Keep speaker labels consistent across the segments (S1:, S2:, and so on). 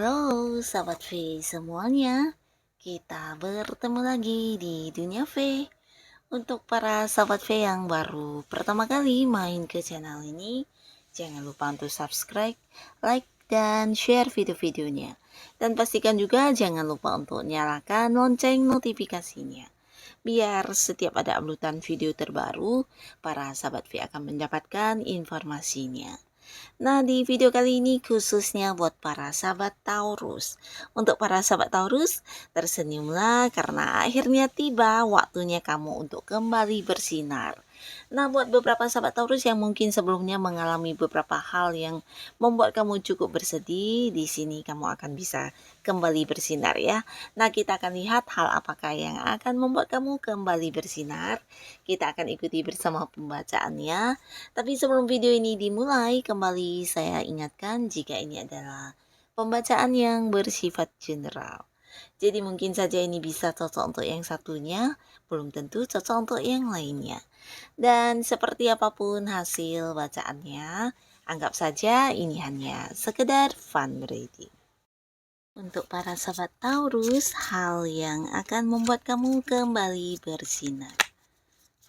S1: Halo sahabat V semuanya, kita bertemu lagi di Dunia V. Untuk para sahabat V yang baru pertama kali main ke channel ini, jangan lupa untuk subscribe, like, dan share video-videonya. Dan pastikan juga jangan lupa untuk nyalakan lonceng notifikasinya. Biar setiap ada uploadan video terbaru, para sahabat V akan mendapatkan informasinya. Nah, di video kali ini khususnya buat para sahabat Taurus. Untuk para sahabat Taurus, tersenyumlah karena akhirnya tiba waktunya kamu untuk kembali bersinar. Nah, buat beberapa sahabat Taurus yang mungkin sebelumnya mengalami beberapa hal yang membuat kamu cukup bersedih, di sini kamu akan bisa kembali bersinar ya. Nah, kita akan lihat hal apakah yang akan membuat kamu kembali bersinar. Kita akan ikuti bersama pembacaannya. Tapi sebelum video ini dimulai, kembali saya ingatkan jika ini adalah pembacaan yang bersifat general. Jadi mungkin saja ini bisa cocok untuk yang satunya, belum tentu cocok untuk yang lainnya. Dan seperti apapun hasil bacaannya, anggap saja ini hanya sekedar fun reading. Untuk para sahabat Taurus, hal yang akan membuat kamu kembali bersinar.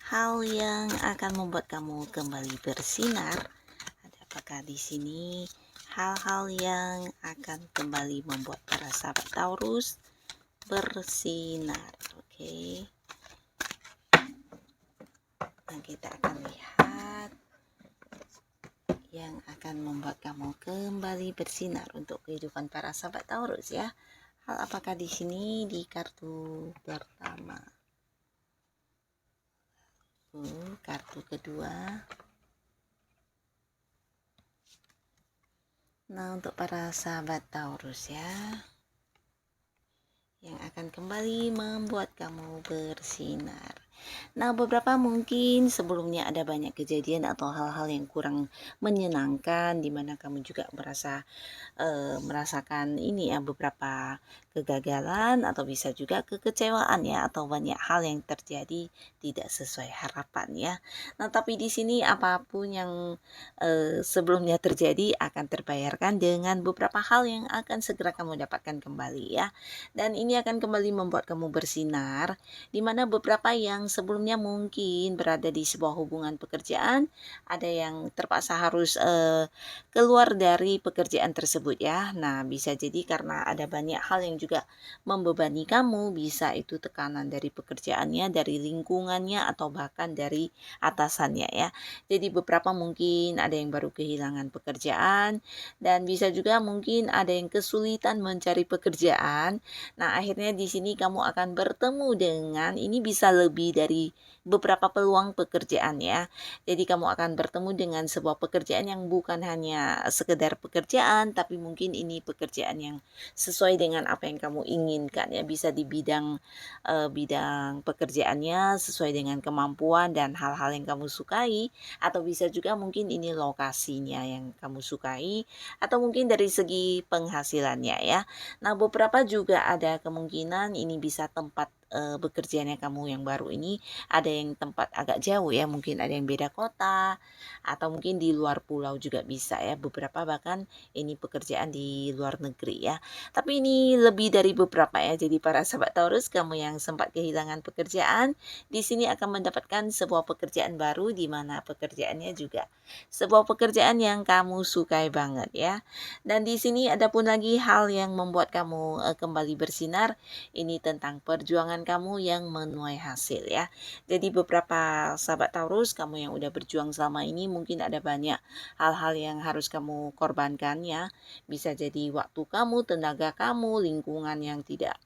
S1: Hal yang akan membuat kamu kembali bersinar. Apakah di sini hal-hal yang akan kembali membuat para sahabat Taurus bersinar? Oke. Nah, kita akan lihat yang akan membuat kamu kembali bersinar untuk kehidupan para sahabat Taurus ya. Hal apakah di sini di kartu pertama? Kartu kedua. Nah, untuk para sahabat Taurus ya, yang akan kembali membuat kamu bersinar. Nah, beberapa mungkin sebelumnya ada banyak kejadian atau hal-hal yang kurang menyenangkan di mana kamu juga merasakan ini ya, beberapa kegagalan atau bisa juga kekecewaan ya, atau banyak hal yang terjadi tidak sesuai harapan ya. Nah, tapi di sini apapun yang sebelumnya terjadi akan terbayarkan dengan beberapa hal yang akan segera kamu dapatkan kembali ya. Dan ini akan kembali membuat kamu bersinar, di mana beberapa yang sebelumnya mungkin berada di sebuah hubungan pekerjaan, ada yang terpaksa harus keluar dari pekerjaan tersebut ya. Nah, bisa jadi karena ada banyak hal yang juga membebani kamu, bisa itu tekanan dari pekerjaannya, dari lingkungannya, atau bahkan dari atasannya ya. Jadi beberapa mungkin ada yang baru kehilangan pekerjaan, dan bisa juga mungkin ada yang kesulitan mencari pekerjaan. Nah, akhirnya di sini kamu akan bertemu dengan, ini bisa lebih dari beberapa peluang pekerjaan ya. Jadi kamu akan bertemu dengan sebuah pekerjaan yang bukan hanya sekedar pekerjaan, tapi mungkin ini pekerjaan yang sesuai dengan apa yang kamu inginkan ya. Bisa di bidang pekerjaannya sesuai dengan kemampuan dan hal-hal yang kamu sukai, atau bisa juga mungkin ini lokasinya yang kamu sukai, atau mungkin dari segi penghasilannya ya. Nah, beberapa juga ada kemungkinan ini bisa tempat bekerjanya kamu yang baru ini ada yang tempat agak jauh ya, mungkin ada yang beda kota atau mungkin di luar pulau juga bisa ya, beberapa bahkan ini pekerjaan di luar negeri ya. Tapi ini lebih dari beberapa ya. Jadi para sahabat Taurus, kamu yang sempat kehilangan pekerjaan, di sini akan mendapatkan sebuah pekerjaan baru, di mana pekerjaannya juga sebuah pekerjaan yang kamu sukai banget ya. Dan di sini ada pun lagi hal yang membuat kamu kembali bersinar, ini tentang perjuangan perjuangan kamu yang menuai hasil ya. Jadi beberapa sahabat Taurus, kamu yang udah berjuang selama ini mungkin ada banyak hal-hal yang harus kamu korbankan ya. Bisa jadi waktu kamu, tenaga kamu, lingkungan yang tidak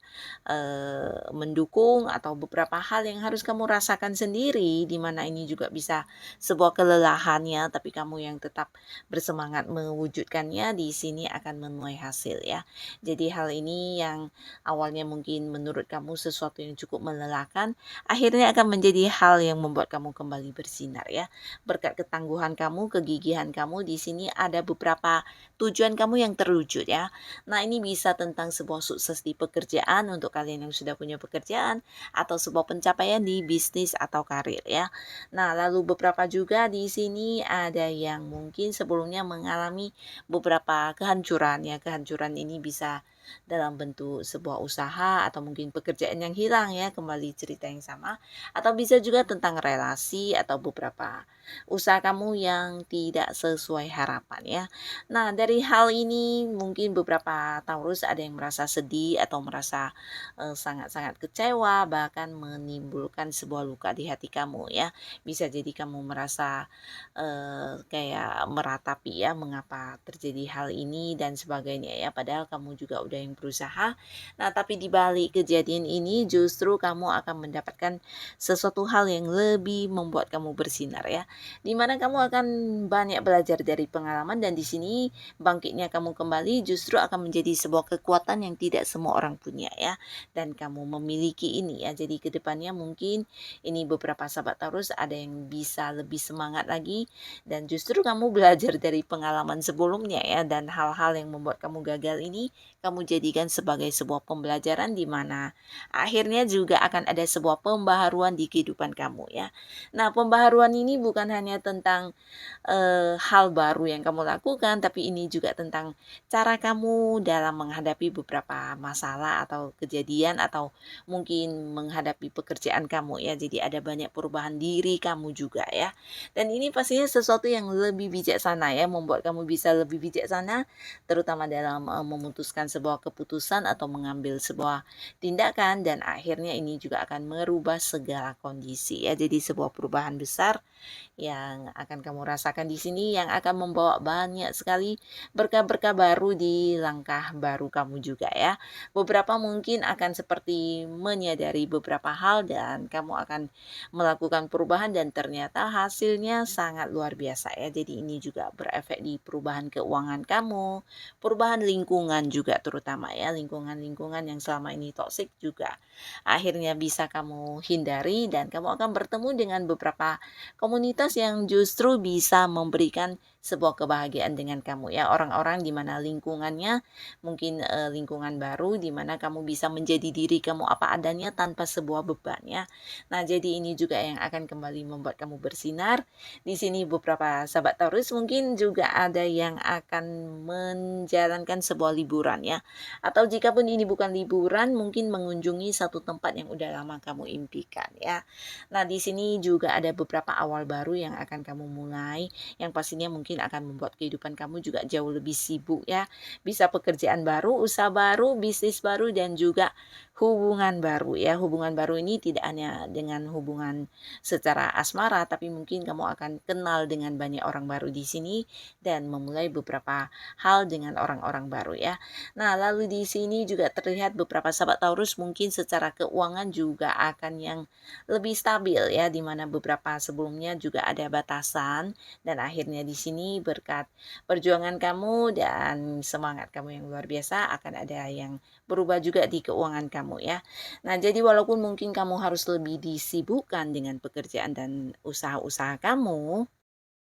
S1: mendukung, atau beberapa hal yang harus kamu rasakan sendiri, di mana ini juga bisa sebuah kelelahannya, tapi kamu yang tetap bersemangat mewujudkannya, di sini akan menuai hasil ya. Jadi hal ini yang awalnya mungkin menurut kamu sesuatu yang cukup melelahkan, akhirnya akan menjadi hal yang membuat kamu kembali bersinar ya. Berkat ketangguhan kamu, kegigihan kamu, di sini ada beberapa tujuan kamu yang terwujud ya. Nah, ini bisa tentang sebuah sukses di pekerjaan untuk kalian yang sudah punya pekerjaan, atau sebuah pencapaian di bisnis atau karir ya. Nah, lalu beberapa juga di sini ada yang mungkin sebelumnya mengalami beberapa kehancuran ya. Kehancuran ini bisa dalam bentuk sebuah usaha atau mungkin pekerjaan yang hilang ya, kembali cerita yang sama, atau bisa juga tentang relasi atau beberapa usaha kamu yang tidak sesuai harapan ya. Nah, dari hal ini mungkin beberapa Taurus ada yang merasa sedih atau merasa sangat-sangat kecewa, bahkan menimbulkan sebuah luka di hati kamu ya. Bisa jadi kamu merasa kayak meratapi ya, mengapa terjadi hal ini dan sebagainya ya, padahal kamu juga udah yang berusaha. Nah, tapi di balik kejadian ini justru kamu akan mendapatkan sesuatu hal yang lebih membuat kamu bersinar ya, dimana kamu akan banyak belajar dari pengalaman, dan di sini bangkitnya kamu kembali justru akan menjadi sebuah kekuatan yang tidak semua orang punya ya, dan kamu memiliki ini ya. Jadi kedepannya mungkin ini beberapa sahabat Taurus ada yang bisa lebih semangat lagi, dan justru kamu belajar dari pengalaman sebelumnya ya, dan hal-hal yang membuat kamu gagal ini kamu jadikan sebagai sebuah pembelajaran, di mana akhirnya juga akan ada sebuah pembaharuan di kehidupan kamu ya. Nah, pembaharuan ini bukan hanya tentang hal baru yang kamu lakukan, tapi ini juga tentang cara kamu dalam menghadapi beberapa masalah atau kejadian, atau mungkin menghadapi pekerjaan kamu ya. Jadi ada banyak perubahan diri kamu juga ya. Dan ini pastinya sesuatu yang lebih bijaksana ya, membuat kamu bisa lebih bijaksana, terutama dalam memutuskan sebuah keputusan atau mengambil sebuah tindakan, dan akhirnya ini juga akan merubah segala kondisi ya. Jadi sebuah perubahan besar yang akan kamu rasakan di sini, yang akan membawa banyak sekali berkah-berkah baru di langkah baru kamu juga ya. Beberapa mungkin akan seperti menyadari beberapa hal, dan kamu akan melakukan perubahan, dan ternyata hasilnya sangat luar biasa ya. Jadi ini juga berefek di perubahan keuangan kamu, perubahan lingkungan juga, terutama ya, lingkungan-lingkungan yang selama ini toksik juga akhirnya bisa kamu hindari, dan kamu akan bertemu dengan beberapa komunitas yang justru bisa memberikan sebuah kebahagiaan dengan kamu ya. Orang-orang di mana lingkungannya mungkin lingkungan baru, di mana kamu bisa menjadi diri kamu apa adanya tanpa sebuah beban ya. Nah, jadi ini juga yang akan kembali membuat kamu bersinar. Di sini beberapa sahabat Taurus mungkin juga ada yang akan menjalankan sebuah liburan ya. Atau jika pun ini bukan liburan, mungkin mengunjungi satu tempat yang udah lama kamu impikan ya. Nah, di sini juga ada beberapa awal baru yang akan kamu mulai, yang pastinya mungkin akan membuat kehidupan kamu juga jauh lebih sibuk ya. Bisa pekerjaan baru, usaha baru, bisnis baru, dan juga hubungan baru ya. Hubungan baru ini tidak hanya dengan hubungan secara asmara, tapi mungkin kamu akan kenal dengan banyak orang baru di sini, dan memulai beberapa hal dengan orang-orang baru ya. Nah, lalu di sini juga terlihat beberapa sahabat Taurus mungkin secara keuangan juga akan yang lebih stabil ya, di mana beberapa sebelumnya juga ada batasan, dan akhirnya di sini berkat perjuangan kamu dan semangat kamu yang luar biasa, akan ada yang berubah juga di keuangan kamu ya. Nah, jadi walaupun mungkin kamu harus lebih disibukkan dengan pekerjaan dan usaha-usaha kamu,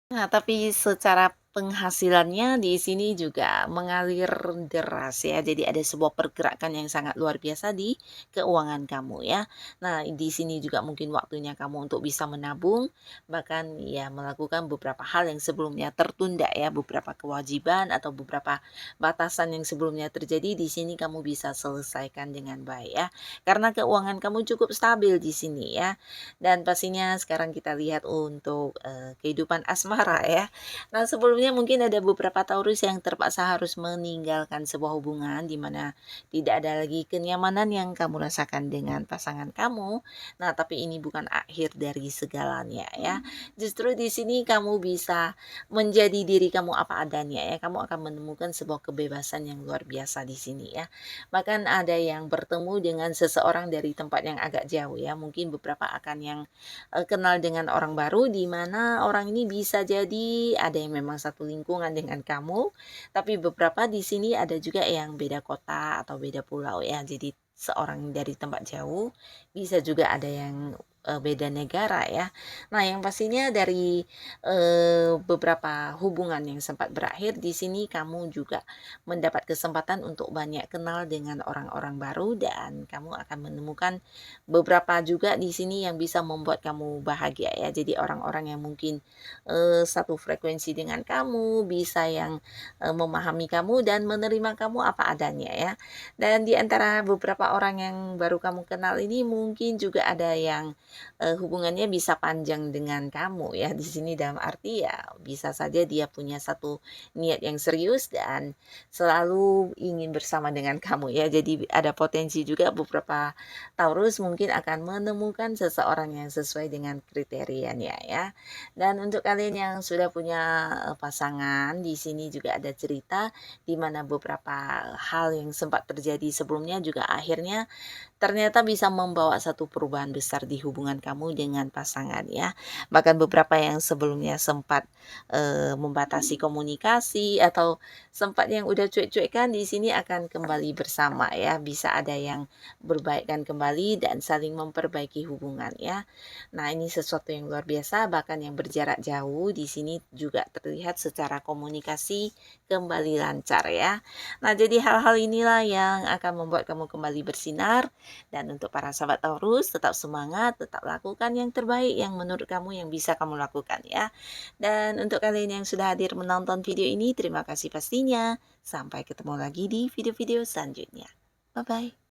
S1: nah, tapi secara penghasilannya di sini juga mengalir deras ya. Jadi ada sebuah pergerakan yang sangat luar biasa di keuangan kamu ya. Nah, di sini juga mungkin waktunya kamu untuk bisa menabung, bahkan ya melakukan beberapa hal yang sebelumnya tertunda ya, beberapa kewajiban atau beberapa batasan yang sebelumnya terjadi, di sini kamu bisa selesaikan dengan baik ya. Karena keuangan kamu cukup stabil di sini ya. Dan pastinya sekarang kita lihat untuk kehidupan asmara ya. Nah, sebelumnya pastinya mungkin ada beberapa Taurus yang terpaksa harus meninggalkan sebuah hubungan di mana tidak ada lagi kenyamanan yang kamu rasakan dengan pasangan kamu. Nah, tapi ini bukan akhir dari segalanya ya. Justru di sini kamu bisa menjadi diri kamu apa adanya ya. Kamu akan menemukan sebuah kebebasan yang luar biasa di sini ya. Bahkan ada yang bertemu dengan seseorang dari tempat yang agak jauh ya. Mungkin beberapa akan yang kenal dengan orang baru di mana orang ini bisa jadi ada yang memang satu lingkungan dengan kamu, tapi beberapa di sini ada juga yang beda kota atau beda pulau ya. Jadi seorang dari tempat jauh, bisa juga ada yang beda negara ya. Nah, yang pastinya dari beberapa hubungan yang sempat berakhir di sini kamu juga mendapat kesempatan untuk banyak kenal dengan orang-orang baru dan kamu akan menemukan beberapa juga di sini yang bisa membuat kamu bahagia ya. Jadi orang-orang yang mungkin satu frekuensi dengan kamu, bisa yang memahami kamu dan menerima kamu apa adanya ya. Dan di antara beberapa orang yang baru kamu kenal ini mungkin juga ada yang hubungannya bisa panjang dengan kamu ya. Di sini dalam arti ya bisa saja dia punya satu niat yang serius dan selalu ingin bersama dengan kamu ya. Jadi ada potensi juga beberapa Taurus mungkin akan menemukan seseorang yang sesuai dengan kriterianya ya. Dan untuk kalian yang sudah punya pasangan, di sini juga ada cerita di mana beberapa hal yang sempat terjadi sebelumnya juga akhirnya ternyata bisa membawa satu perubahan besar di hubungan kamu dengan pasangan ya. Bahkan beberapa yang sebelumnya sempat membatasi komunikasi atau sempat yang udah cuek-cuekan di sini akan kembali bersama ya. Bisa ada yang berbaikan kembali dan saling memperbaiki hubungan ya. Nah, ini sesuatu yang luar biasa, bahkan yang berjarak jauh di sini juga terlihat secara komunikasi kembali lancar ya. Nah, jadi hal-hal inilah yang akan membuat kamu kembali bersinar. Dan untuk para sahabat Taurus, tetap semangat, tetap lakukan yang terbaik yang menurut kamu yang bisa kamu lakukan ya. Dan untuk kalian yang sudah hadir menonton video ini, terima kasih pastinya. Sampai ketemu lagi di video-video selanjutnya. Bye-bye.